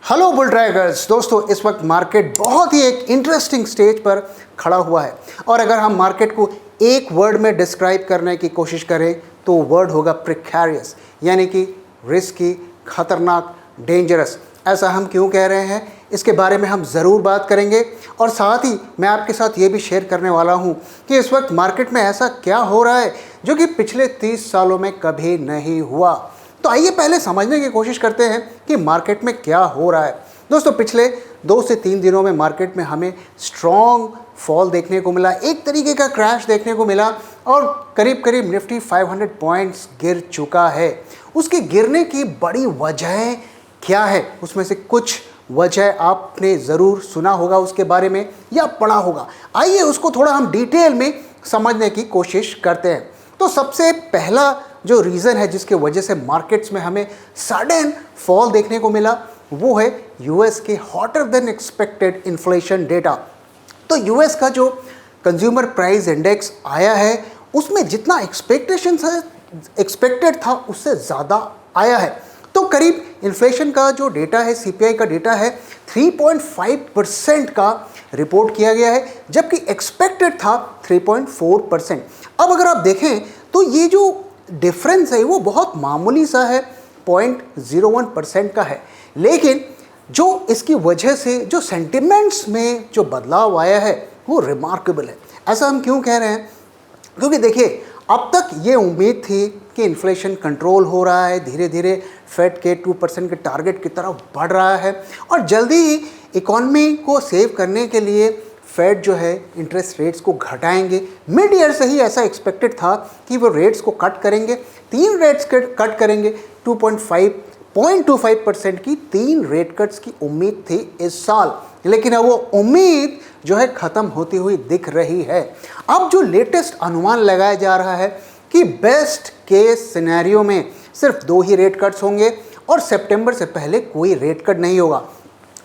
Hello bull trackers दोस्तों, इस वक्त मार्केट बहुत ही एक इंटरेस्टिंग स्टेज पर खड़ा हुआ है और अगर हम मार्केट को एक वर्ड में डिस्क्राइब करने की कोशिश करें तो वर्ड होगा प्रिकैरियस, यानी कि रिस्की, खतरनाक, डेंजरस। ऐसा हम क्यों कह रहे हैं, इसके बारे में हम ज़रूर बात करेंगे और साथ ही मैं आपके साथ ये भी शेयर करने वाला हूँ कि इस वक्त मार्केट में ऐसा क्या हो रहा है जो कि पिछले 30 सालों में कभी नहीं हुआ। तो आइए पहले समझने की कोशिश करते हैं कि मार्केट में क्या हो रहा है। दोस्तों, पिछले 2 से 3 दिनों में मार्केट में हमें स्ट्रॉन्ग फॉल देखने को मिला, एक तरीके का क्रैश देखने को मिला और करीब करीब निफ्टी 500 पॉइंट्स गिर चुका है। उसके गिरने की बड़ी वजह क्या है, उसमें से कुछ वजह आपने ज़रूर सुना होगा उसके बारे में या पढ़ा होगा। आइए उसको थोड़ा हम डिटेल में समझने की कोशिश करते हैं। तो सबसे पहला जो रीज़न है जिसके वजह से मार्केट्स में हमें सडन फॉल देखने को मिला वो है यूएस के hotter then expected inflation data. तो यूएस का जो कंज्यूमर प्राइस इंडेक्स आया है उसमें जितना एक्सपेक्टेड था उससे ज़्यादा आया है। तो करीब इन्फ्लेशन का जो डेटा है, सीपीआई का डेटा है, 3.5% का रिपोर्ट किया गया है, जबकि एक्सपेक्टेड था 3.4%। अब अगर आप देखें तो ये जो डिफरेंस है वो बहुत मामूली सा है, 0.01% का है, लेकिन जो इसकी वजह से जो सेंटिमेंट्स में जो बदलाव आया है वो रिमार्केबल है। ऐसा हम क्यों कह रहे हैं, क्योंकि देखिए अब तक ये उम्मीद थी कि इन्फ्लेशन कंट्रोल हो रहा है, धीरे धीरे फेड के 2% के टारगेट की तरफ बढ़ रहा है और जल्दी ही इकॉनमी को सेव करने के लिए फेड जो है इंटरेस्ट रेट्स को घटाएंगे। मिड ईयर से ही ऐसा एक्सपेक्टेड था कि वो रेट्स को कट करेंगे, 3 रेट्स कट करेंगे, 0.25% की 3 रेट कट्स की उम्मीद थी इस साल, लेकिन अब वो उम्मीद जो है ख़त्म होती हुई दिख रही है। अब जो लेटेस्ट अनुमान लगाया जा रहा है कि बेस्ट केस सिनेरियो में सिर्फ 2 ही रेट कट्स होंगे और सितंबर से पहले कोई रेट कट नहीं होगा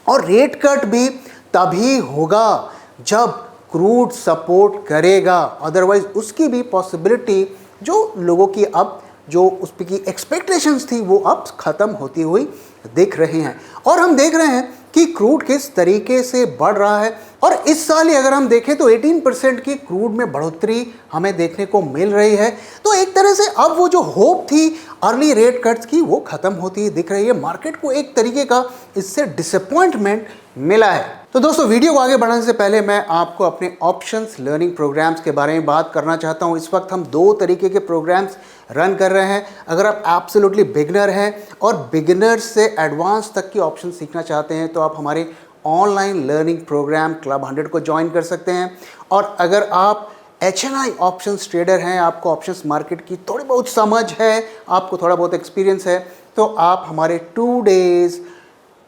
और रेट कट भी तभी होगा जब क्रूड सपोर्ट करेगा, अदरवाइज उसकी भी पॉसिबिलिटी जो लोगों की अब जो उस पर की एक्सपेक्टेशंस थी वो अब ख़त्म होती हुई दिख रही हैं। और हम देख रहे हैं कि क्रूड किस तरीके से बढ़ रहा है और इस साल ही अगर हम देखें तो 18% की क्रूड में बढ़ोतरी हमें देखने को मिल रही है। तो एक तरह से अब वो जो होप थी अर्ली रेट कट्स की वो ख़त्म होती दिख रही है। मार्केट को एक तरीके का इससे डिसअपॉइंटमेंट मिला है। तो दोस्तों, वीडियो को आगे बढ़ाने से पहले मैं आपको अपने ऑप्शंस लर्निंग प्रोग्राम्स के बारे में बात करना चाहता हूं। इस वक्त हम 2 तरीके के प्रोग्राम्स रन कर रहे हैं। अगर आप एब्सोल्युटली बिगिनर हैं और बिगिनर्स से एडवांस तक की ऑप्शन सीखना चाहते हैं तो आप हमारे ऑनलाइन लर्निंग प्रोग्राम क्लब 100 को ज्वाइन कर सकते हैं। और अगर आप HNI ऑप्शंस ट्रेडर हैं, आपको ऑप्शंस मार्केट की थोड़ी बहुत समझ है, आपको थोड़ा बहुत एक्सपीरियंस है, तो आप हमारे 2 डेज़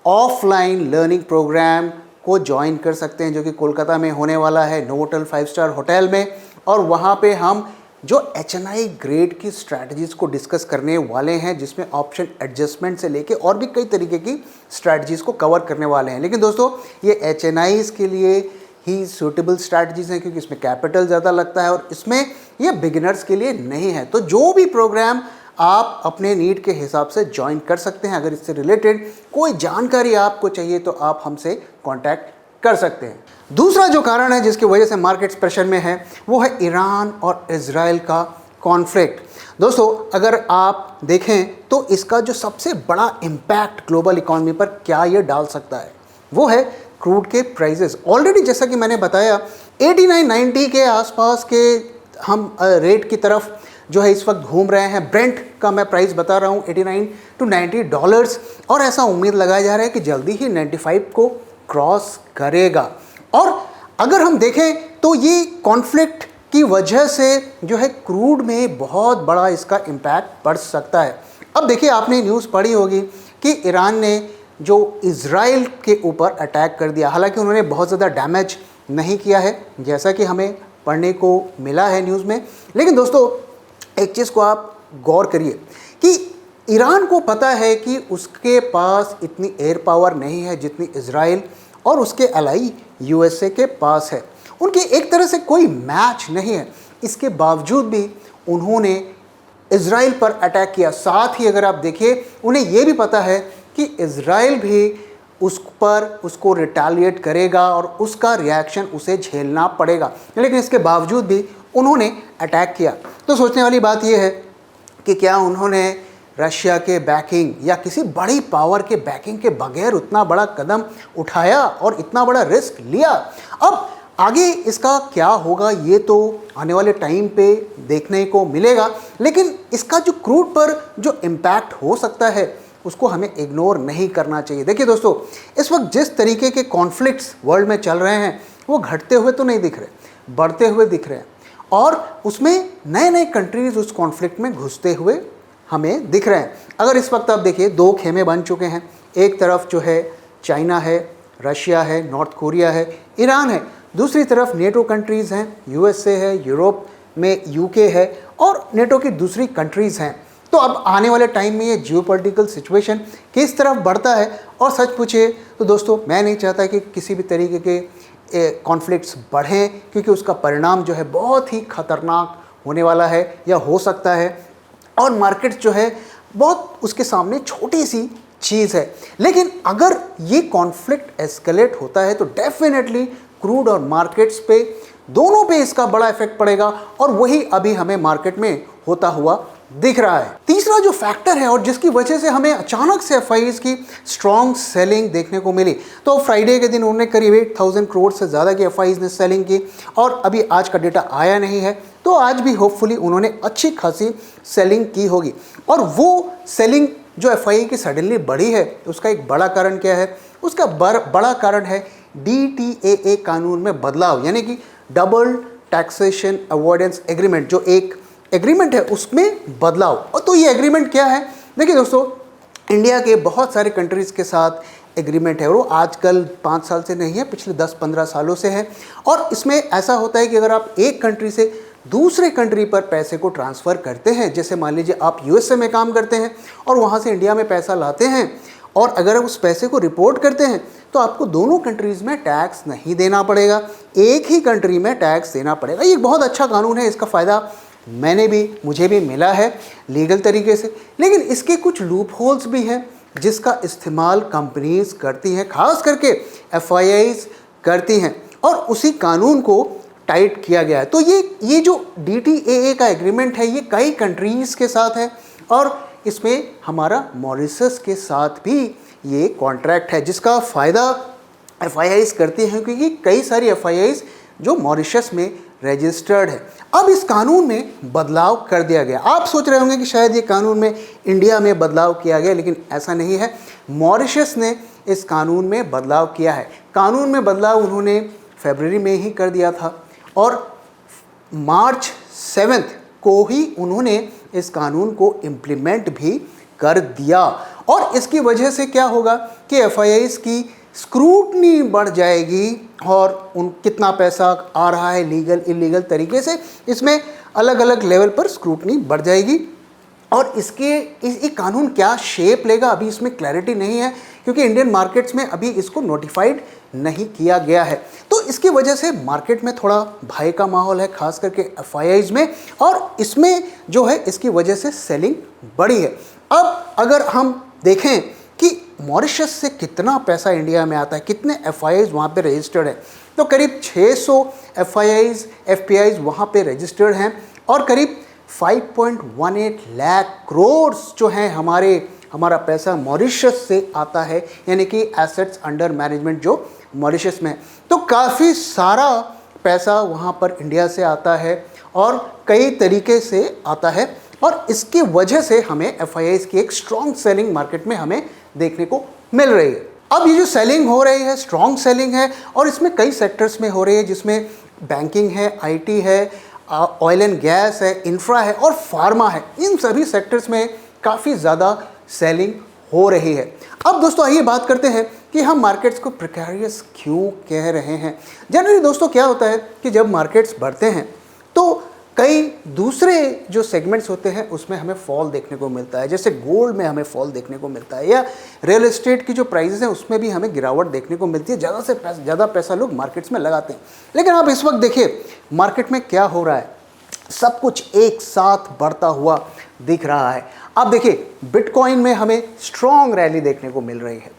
ऑफलाइन लर्निंग प्रोग्राम को ज्वाइन कर सकते हैं जो कि कोलकाता में होने वाला है, नोवोटेल 5 स्टार होटल में। और वहाँ पे हम जो HNI ग्रेड की स्ट्रैटेजीज़ को डिस्कस करने वाले हैं, जिसमें ऑप्शन एडजस्टमेंट से लेके और भी कई तरीके की स्ट्रैटेजीज़ को कवर करने वाले हैं। लेकिन दोस्तों, ये HNIs के लिए ही सूटेबल स्ट्रैटेजीज़ हैं क्योंकि इसमें कैपिटल ज़्यादा लगता है और इसमें ये बिगिनर्स के लिए नहीं है। तो जो भी प्रोग्राम आप अपने नीड के हिसाब से ज्वाइन कर सकते हैं। अगर इससे रिलेटेड कोई जानकारी आपको चाहिए तो आप हमसे कांटेक्ट कर सकते हैं। दूसरा जो कारण है जिसकी वजह से मार्केट्स प्रेशर में है वो है ईरान और इजराइल का कॉन्फ्लिक्ट। दोस्तों, अगर आप देखें तो इसका जो सबसे बड़ा इम्पैक्ट ग्लोबल इकॉनमी पर क्या ये डाल सकता है वो है क्रूड के प्राइसेस। ऑलरेडी जैसा कि मैंने बताया 89-90 के आसपास के हम रेट की तरफ जो है इस वक्त घूम रहे हैं। ब्रेंट का मैं प्राइस बता रहा हूँ $89 to $90 और ऐसा उम्मीद लगाया जा रहा है कि जल्दी ही 95 को क्रॉस करेगा। और अगर हम देखें तो ये कॉन्फ्लिक्ट की वजह से जो है क्रूड में बहुत बड़ा इसका इम्पैक्ट पड़ सकता है। अब देखिए, आपने न्यूज़ पढ़ी होगी कि ईरान ने जो इजराइल के ऊपर अटैक कर दिया। हालांकि उन्होंने बहुत ज़्यादा डैमेज नहीं किया है जैसा कि हमें पढ़ने को मिला है न्यूज़ में। लेकिन दोस्तों, एक चीज़ को आप गौर करिए कि ईरान को पता है कि उसके पास इतनी एयर पावर नहीं है जितनी इजराइल और उसके अलाई USA के पास है। उनके एक तरह से कोई मैच नहीं है। इसके बावजूद भी उन्होंने इजराइल पर अटैक किया। साथ ही अगर आप देखिए, उन्हें ये भी पता है कि इजराइल भी उस पर उसको रिटेलिएट करेगा और उसका रिएक्शन उसे झेलना पड़ेगा, लेकिन इसके बावजूद भी उन्होंने अटैक किया। तो सोचने वाली बात यह है कि क्या उन्होंने रशिया के बैकिंग या किसी बड़ी पावर के बैकिंग के बगैर उतना बड़ा कदम उठाया और इतना बड़ा रिस्क लिया। अब आगे इसका क्या होगा ये तो आने वाले टाइम पे देखने को मिलेगा, लेकिन इसका जो क्रूड पर जो इम्पैक्ट हो सकता है उसको हमें इग्नोर नहीं करना चाहिए। देखिए दोस्तों, इस वक्त जिस तरीके के कॉन्फ्लिक्ट्स वर्ल्ड में चल रहे हैं वो घटते हुए तो नहीं दिख रहे, बढ़ते हुए दिख रहे हैं, और उसमें नए नए कंट्रीज उस कॉन्फ्लिक्ट में घुसते हुए हमें दिख रहे हैं। अगर इस वक्त आप देखिए, दो खेमे बन चुके हैं। एक तरफ जो है चाइना है, रशिया है, नॉर्थ कोरिया है, ईरान है। दूसरी तरफ नेटो कंट्रीज़ हैं, यूएसए है, यूरोप में यूके है और नेटो की दूसरी कंट्रीज़ हैं। तो अब आने वाले टाइम में ये जियोपॉलिटिकल सिचुएशन किस तरफ बढ़ता है, और सच पूछिए तो दोस्तों मैं नहीं चाहता कि किसी भी तरीके के कॉन्फ्लिक्ट्स बढ़ें, क्योंकि उसका परिणाम जो है बहुत ही खतरनाक होने वाला है या हो सकता है, और मार्केट जो है बहुत उसके सामने छोटी सी चीज़ है। लेकिन अगर ये कॉन्फ्लिक्ट एस्केलेट होता है तो डेफिनेटली क्रूड और मार्केट्स पे, दोनों पे इसका बड़ा इफेक्ट पड़ेगा, और वही अभी हमें मार्केट में होता हुआ दिख रहा है। तीसरा जो फैक्टर है और जिसकी वजह से हमें अचानक से एफआईआईज़ की स्ट्रॉन्ग सेलिंग देखने को मिली, तो फ्राइडे के दिन उन्होंने करीब 8,000 करोड़ से ज़्यादा की एफआईआईज़ ने सेलिंग की, और अभी आज का डेटा आया नहीं है, तो आज भी होपफुली उन्होंने अच्छी खासी सेलिंग की होगी। और वो सेलिंग जो एफआईआई की सडनली बढ़ी है, उसका एक बड़ा कारण क्या है? उसका बड़ा कारण है डीटीएए कानून में बदलाव, यानी कि डबल टैक्सेशन अवॉइडेंस एग्रीमेंट, जो एक एग्रीमेंट है उसमें बदलाव। और तो ये एग्रीमेंट क्या है? देखिए दोस्तों, इंडिया के बहुत सारे कंट्रीज़ के साथ एग्रीमेंट है, और वो आजकल 5 साल से नहीं है, पिछले 10-15 सालों से है। और इसमें ऐसा होता है कि अगर आप एक कंट्री से दूसरे कंट्री पर पैसे को ट्रांसफ़र करते हैं, जैसे मान लीजिए आप यूएसए में काम करते हैं और वहाँ से इंडिया में पैसा लाते हैं, और अगर आप उस पैसे को रिपोर्ट करते हैं तो आपको दोनों कंट्रीज़ में टैक्स नहीं देना पड़ेगा, एक ही कंट्री में टैक्स देना पड़ेगा। ये बहुत अच्छा कानून है, इसका फ़ायदा मुझे भी मिला है लीगल तरीके से। लेकिन इसके कुछ लूप होल्स भी हैं जिसका इस्तेमाल कंपनीज करती हैं, खास करके एफआईआईज़ करती हैं, और उसी कानून को टाइट किया गया है। तो ये जो डीटीएए का एग्रीमेंट है ये कई कंट्रीज़ के साथ है, और इसमें हमारा मॉरिशस के साथ भी ये कॉन्ट्रैक्ट है, जिसका फ़ायदा एफआईआईज़ करती हैं, क्योंकि कई सारी एफआईआईज़ जो मॉरिशस में रजिस्टर्ड है। अब इस कानून में बदलाव कर दिया गया। आप सोच रहे होंगे कि शायद ये कानून में इंडिया में बदलाव किया गया, लेकिन ऐसा नहीं है। मॉरिशस ने इस कानून में बदलाव किया है। कानून में बदलाव उन्होंने फरवरी में ही कर दिया था, और मार्च 7 को ही उन्होंने इस कानून को इम्प्लीमेंट भी कर दिया। और इसकी वजह से क्या होगा कि एफआईआईज़ की स्क्रूटनी बढ़ जाएगी, और उन कितना पैसा आ रहा है लीगल इलीगल तरीके से, इसमें अलग अलग लेवल पर स्क्रूटनी बढ़ जाएगी। और ये कानून क्या शेप लेगा अभी इसमें क्लैरिटी नहीं है, क्योंकि इंडियन मार्केट्स में अभी इसको नोटिफाइड नहीं किया गया है। तो इसकी वजह से मार्केट में थोड़ा भय का माहौल है, खास करके एफआईआईज़ में, और इसमें जो है इसकी वजह से सेलिंग बढ़ी है। अब अगर हम देखें कि मॉरिशस से कितना पैसा इंडिया में आता है, कितने एफआईआईज़ वहाँ पे रजिस्टर्ड है, तो करीब 600 एफआईआईज़ एफपीआईज़ वहाँ पे रजिस्टर्ड हैं, और करीब 5.18 लाख करोड़ जो हैं हमारा पैसा मॉरिशस से आता है, यानी कि एसेट्स अंडर मैनेजमेंट जो मॉरिशस में है। तो काफ़ी सारा पैसा वहाँ पर इंडिया से आता है, और कई तरीके से आता है, और इसकी वजह से हमें एफआईआईज़ की एक स्ट्रॉन्ग सेलिंग मार्केट में हमें देखने को मिल रही है। अब ये जो सेलिंग हो रही है, स्ट्रॉन्ग सेलिंग है, और इसमें कई सेक्टर्स में हो रही है, जिसमें बैंकिंग है, आईटी है, ऑयल एंड गैस है, इंफ्रा है और फार्मा है। इन सभी सेक्टर्स में काफ़ी ज़्यादा सेलिंग हो रही है। अब दोस्तों आइए बात करते हैं कि हम मार्केट्स को प्रिकैरियस क्यों कह रहे हैं। जनरली दोस्तों क्या होता है कि जब मार्केट्स बढ़ते हैं तो कई दूसरे जो सेगमेंट्स होते हैं उसमें हमें फॉल देखने को मिलता है, जैसे गोल्ड में हमें फॉल देखने को मिलता है, या रियल एस्टेट की जो प्राइसेस हैं उसमें भी हमें गिरावट देखने को मिलती है। ज़्यादा से ज़्यादा पैसा लोग मार्केट्स में लगाते हैं। लेकिन आप इस वक्त देखिए मार्केट में क्या हो रहा है। सब कुछ एक साथ बढ़ता हुआ दिख रहा है। अब देखिए बिटकॉइन में हमें स्ट्रॉन्ग रैली देखने को मिल रही है।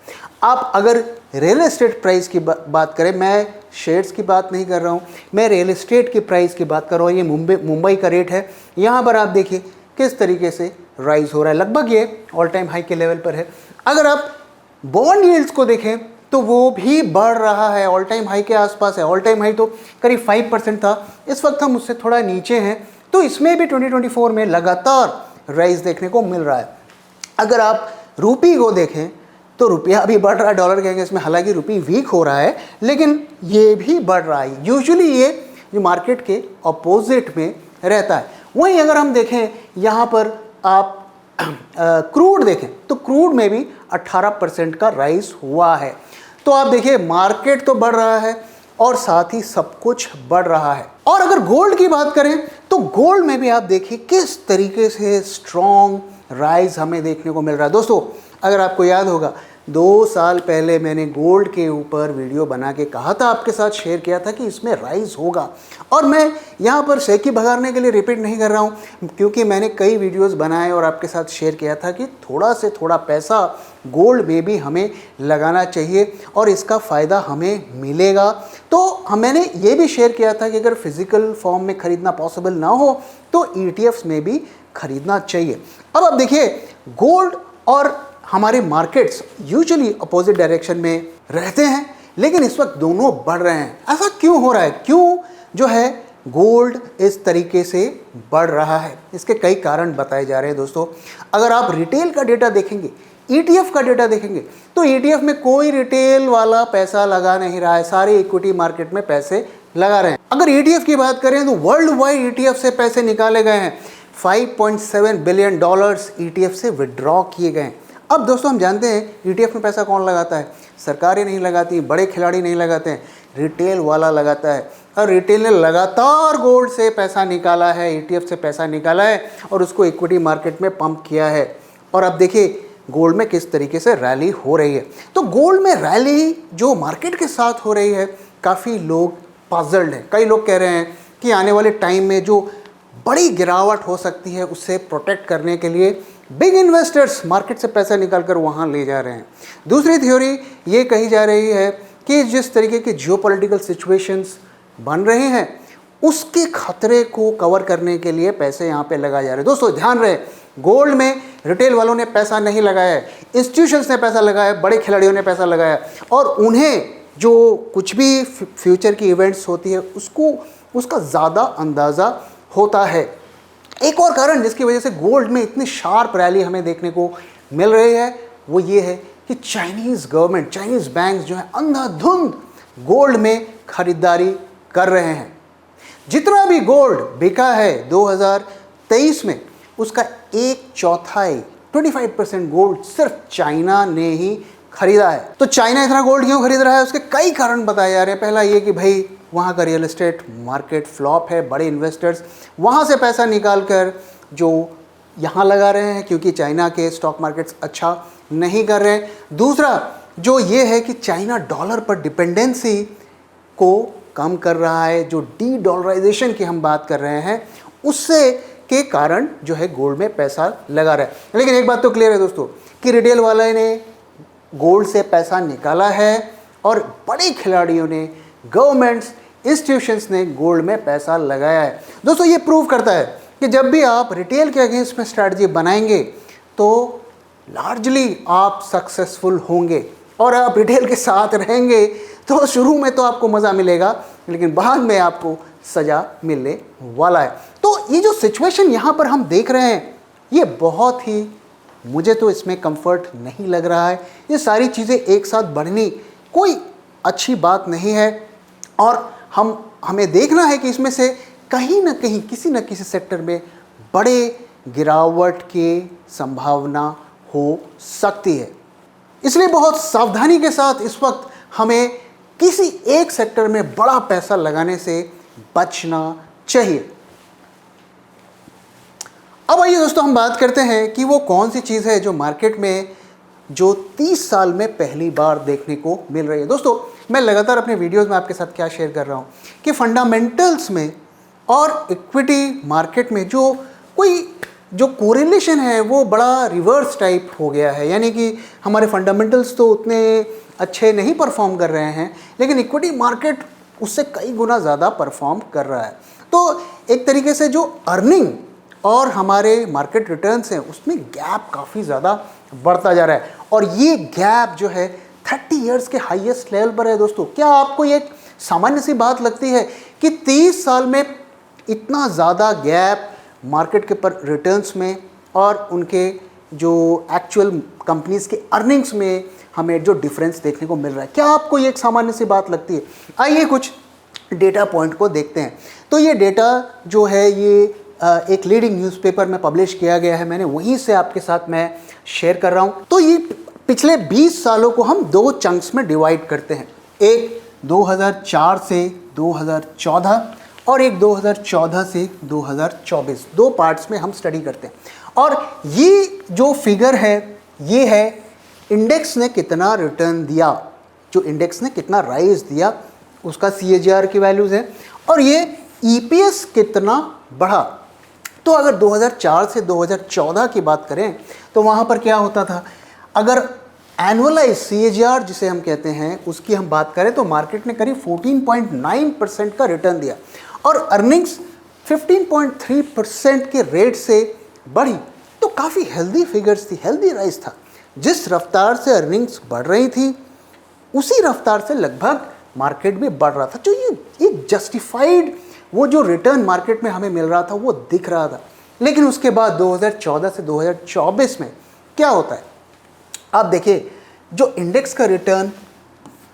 आप अगर रियल एस्टेट प्राइस की बात करें, मैं शेयर्स की बात नहीं कर रहा हूँ, मैं रियल एस्टेट की प्राइस की बात कर रहा हूँ। ये मुंबई का रेट है। यहाँ पर आप देखिए किस तरीके से राइज हो रहा है, लगभग ये ऑल टाइम हाई के लेवल पर है। अगर आप बॉन्ड यील्ड्स को देखें तो वो भी बढ़ रहा है, ऑल टाइम हाई के आसपास है। ऑल टाइम हाई तो करीब 5% था, इस वक्त हम उससे थोड़ा नीचे हैं। तो इसमें भी 2024 में लगातार राइज देखने को मिल रहा है। अगर आप रूपी को देखें तो रुपया भी बढ़ रहा है, डॉलर कहेंगे इसमें, हालांकि रूपी वीक हो रहा है लेकिन ये भी बढ़ रहा है। यूजुअली ये जो मार्केट के अपोजिट में रहता है। वहीं अगर हम देखें यहाँ पर आप क्रूड देखें तो क्रूड में भी 18% का राइज हुआ है। तो आप देखिए मार्केट तो बढ़ रहा है और साथ ही सब कुछ बढ़ रहा है। और अगर गोल्ड की बात करें तो गोल्ड में भी आप देखिए किस तरीके से स्ट्रॉन्ग राइज हमें देखने को मिल रहा है। दोस्तों अगर आपको याद होगा 2 साल पहले मैंने गोल्ड के ऊपर वीडियो बना के कहा था, आपके साथ शेयर किया था कि इसमें राइज होगा। और मैं यहाँ पर सेकी भगाने के लिए रिपीट नहीं कर रहा हूँ, क्योंकि मैंने कई वीडियोस बनाए और आपके साथ शेयर किया था कि थोड़ा से थोड़ा पैसा गोल्ड में भी हमें लगाना चाहिए और इसका फ़ायदा हमें मिलेगा। तो मैंने ये भी शेयर किया था कि अगर फिजिकल फॉर्म में ख़रीदना पॉसिबल ना हो तो ETFs में भी खरीदना चाहिए। अब आप देखिए गोल्ड और हमारे मार्केट्स यूजुअली अपोजिट डायरेक्शन में रहते हैं, लेकिन इस वक्त दोनों बढ़ रहे हैं। ऐसा क्यों हो रहा है? क्यों जो है गोल्ड इस तरीके से बढ़ रहा है? इसके कई कारण बताए जा रहे हैं दोस्तों। अगर आप रिटेल का डेटा देखेंगे, ETF का डेटा देखेंगे, तो ETF में कोई रिटेल वाला पैसा लगा नहीं रहा है, सारे इक्विटी मार्केट में पैसे लगा रहे हैं। अगर ETF की बात करें तो वर्ल्ड वाइड ETF से पैसे निकाले गए हैं, $5.7 बिलियन ETF से विड्रॉ किए गए हैं। अब दोस्तों हम जानते हैं ETF में पैसा कौन लगाता है? सरकारें नहीं लगाती, बड़े खिलाड़ी नहीं लगाते हैं, रिटेल वाला लगाता है। और रिटेल ने लगातार गोल्ड से पैसा निकाला है, ETF से पैसा निकाला है और उसको इक्विटी मार्केट में पंप किया है। और अब देखिए गोल्ड में किस तरीके से रैली हो रही है। तो गोल्ड में रैली जो मार्केट के साथ हो रही है, काफ़ी लोग पजल्ड हैं। कई लोग कह रहे हैं कि आने वाले टाइम में जो बड़ी गिरावट हो सकती है उससे प्रोटेक्ट करने के लिए बिग इन्वेस्टर्स मार्केट से पैसा निकालकर वहाँ ले जा रहे हैं। दूसरी थ्योरी ये कही जा रही है कि जिस तरीके के जियोपॉलिटिकल सिचुएशंस बन रहे हैं उसके खतरे को कवर करने के लिए पैसे यहाँ पे लगाए जा रहे हैं। दोस्तों ध्यान रहे, गोल्ड में रिटेल वालों ने पैसा नहीं लगाया है, इंस्टीट्यूशंस ने पैसा लगाया है, बड़े खिलाड़ियों ने पैसा लगाया और उन्हें जो कुछ भी फ्यूचर की इवेंट्स होती है उसका ज़्यादा अंदाज़ा होता है। एक और कारण जिसकी वजह से गोल्ड में इतनी शार्प रैली हमें देखने को मिल रही है वो ये है कि चाइनीज़ गवर्नमेंट, चाइनीज़ बैंक्स जो है अंधाधुंध गोल्ड में खरीदारी कर रहे हैं। जितना भी गोल्ड बिका है 2023 में उसका 1/4 25% गोल्ड सिर्फ चाइना ने ही खरीदा है। तो चाइना इतना गोल्ड क्यों खरीद रहा है? उसके कई कारण बताए जा रहे हैं। पहला ये कि भाई वहाँ का रियल एस्टेट मार्केट फ्लॉप है, बड़े इन्वेस्टर्स वहाँ से पैसा निकाल कर जो यहाँ लगा रहे हैं क्योंकि चाइना के स्टॉक मार्केट्स अच्छा नहीं कर रहे हैं। दूसरा जो ये है कि चाइना डॉलर पर डिपेंडेंसी को कम कर रहा है, जो डी डॉलराइजेशन की हम बात कर रहे हैं उससे के कारण जो है गोल्ड में पैसा लगा रहा है। लेकिन एक बात तो क्लियर है दोस्तों कि रिटेल वाले ने गोल्ड से पैसा निकाला है और बड़े खिलाड़ियों ने, गवर्नमेंट्स, इंस्टीट्यूशंस ने गोल्ड में पैसा लगाया है। दोस्तों ये प्रूव करता है कि जब भी आप रिटेल के अगेंस्ट में स्ट्रैटेजी बनाएंगे तो लार्जली आप सक्सेसफुल होंगे और आप रिटेल के साथ रहेंगे तो शुरू में तो आपको मज़ा मिलेगा लेकिन बाद में आपको सज़ा मिलने वाला है। तो ये जो सिचुएशन यहाँ पर हम देख रहे हैं ये बहुत ही, मुझे तो इसमें कंफर्ट नहीं लग रहा है। ये सारी चीज़ें एक साथ बढ़नी कोई अच्छी बात नहीं है और हमें देखना है कि इसमें से कहीं ना कहीं किसी न किसी सेक्टर में बड़े गिरावट की संभावना हो सकती है। इसलिए बहुत सावधानी के साथ इस वक्त हमें किसी एक सेक्टर में बड़ा पैसा लगाने से बचना चाहिए। अब आइए दोस्तों हम बात करते हैं कि वो कौन सी चीज़ है जो मार्केट में जो 30 साल में पहली बार देखने को मिल रही है। दोस्तों मैं लगातार अपने वीडियोस में आपके साथ क्या शेयर कर रहा हूँ कि फंडामेंटल्स में और इक्विटी मार्केट में जो कोरिलेशन है वो बड़ा रिवर्स टाइप हो गया है, यानी कि हमारे फंडामेंटल्स तो उतने अच्छे नहीं परफॉर्म कर रहे हैं, लेकिन इक्विटी मार्केट उससे कई गुना ज़्यादा परफॉर्म कर रहा है। तो एक तरीके से जो अर्निंग और हमारे मार्केट रिटर्न्स हैं उसमें गैप काफ़ी ज़्यादा बढ़ता जा रहा है, और ये गैप जो है 30 इयर्स के हाईएस्ट लेवल पर है। दोस्तों, क्या आपको ये सामान्य सी बात लगती है कि 30 साल में इतना ज़्यादा गैप मार्केट के पर रिटर्न्स में और उनके जो एक्चुअल कंपनीज के अर्निंग्स में हमें जो डिफरेंस देखने को मिल रहा है, क्या आपको ये एक सामान्य सी बात लगती है? आइए कुछ डेटा पॉइंट को देखते हैं। तो ये डेटा जो है ये एक लीडिंग न्यूज़पेपर में पब्लिश किया गया है, मैंने वहीं से आपके साथ मैं शेयर कर रहा हूँ। तो ये पिछले 20 सालों को हम 2 चंक्स में डिवाइड करते हैं, एक 2004 से 2014 और एक 2014 से 2024, 2 पार्ट्स में हम स्टडी करते हैं। और ये जो फिगर है ये है इंडेक्स ने कितना रिटर्न दिया, जो इंडेक्स ने कितना राइज दिया उसका CAGR की वैल्यूज़ है, और ये EPS कितना बढ़ा। तो अगर 2004 से 2014 की बात करें तो वहाँ पर क्या होता था, अगर एनुअलाइज CAGR जिसे हम कहते हैं उसकी हम बात करें तो मार्केट ने करीब 14.9% का रिटर्न दिया और अर्निंग्स 15.3% के रेट से बढ़ी। तो काफ़ी हेल्दी फिगर्स थी, हेल्दी राइज था। जिस रफ्तार से अर्निंग्स बढ़ रही थी उसी रफ्तार से लगभग मार्केट भी बढ़ रहा था। जो ये एक जस्टिफाइड वो जो रिटर्न मार्केट में हमें मिल रहा था वो दिख रहा था। लेकिन उसके बाद 2014 से 2024 में क्या होता है, आप देखिए जो इंडेक्स का रिटर्न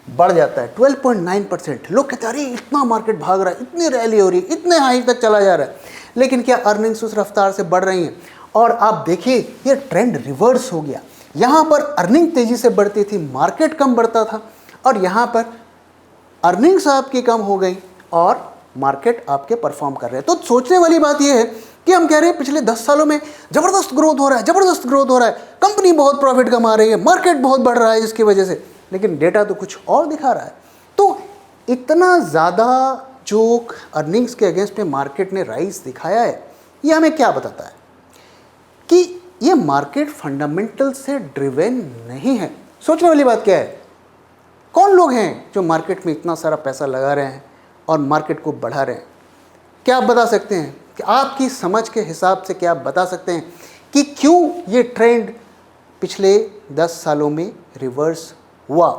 बढ़ जाता है 12.9%। लोग कहते हैं अरे इतना मार्केट भाग रहा है, इतनी रैली हो रही है, इतने हाई तक चला जा रहा है, लेकिन क्या अर्निंग्स उस रफ्तार से बढ़ रही हैं? और आप देखिए ये ट्रेंड रिवर्स हो गया। यहाँ पर अर्निंग तेज़ी से बढ़ती थी, मार्केट कम बढ़ता था, और यहाँ पर अर्निंग्स आपकी कम हो गई और मार्केट आपके परफॉर्म कर रहे हैं। तो सोचने वाली बात यह है कि हम कह रहे हैं पिछले 10 सालों में ज़बरदस्त ग्रोथ हो रहा है, ज़बरदस्त ग्रोथ हो रहा है, कंपनी बहुत प्रॉफिट कमा रही है, मार्केट बहुत बढ़ रहा है इसकी वजह से, लेकिन डेटा तो कुछ और दिखा रहा है। तो इतना ज़्यादा जो अर्निंग्स के अगेंस्ट में मार्केट ने राइज दिखाया है, ये हमें क्या बताता है कि ये मार्केट फंडामेंटल से ड्रिवन नहीं है। सोचने वाली बात क्या है, कौन लोग हैं जो मार्केट में इतना सारा पैसा लगा रहे हैं और मार्केट को बढ़ा रहे हैं? क्या आप बता सकते हैं कि आपकी समझ के हिसाब से क्या आप बता सकते हैं कि क्यों ये ट्रेंड पिछले 10 सालों में रिवर्स हुआ?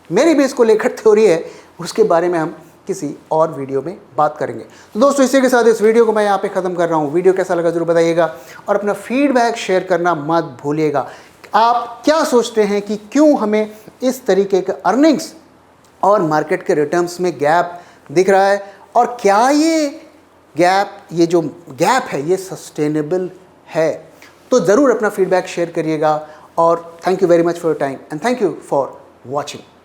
मेरी भी इसको लेकर थ्योरी है, उसके बारे में हम किसी और वीडियो में बात करेंगे। तो दोस्तों इसी के साथ इस वीडियो को मैं यहाँ पे ख़त्म कर रहा हूँ। वीडियो कैसा लगा ज़रूर बताइएगा और अपना फीडबैक शेयर करना मत भूलिएगा। आप क्या सोचते हैं कि क्यों हमें इस तरीके के अर्निंग्स और मार्केट के रिटर्न्स में गैप दिख रहा है, और क्या ये जो गैप है ये सस्टेनेबल है? तो ज़रूर अपना फीडबैक शेयर करिएगा, और thank you very much for your time and thank you for watching.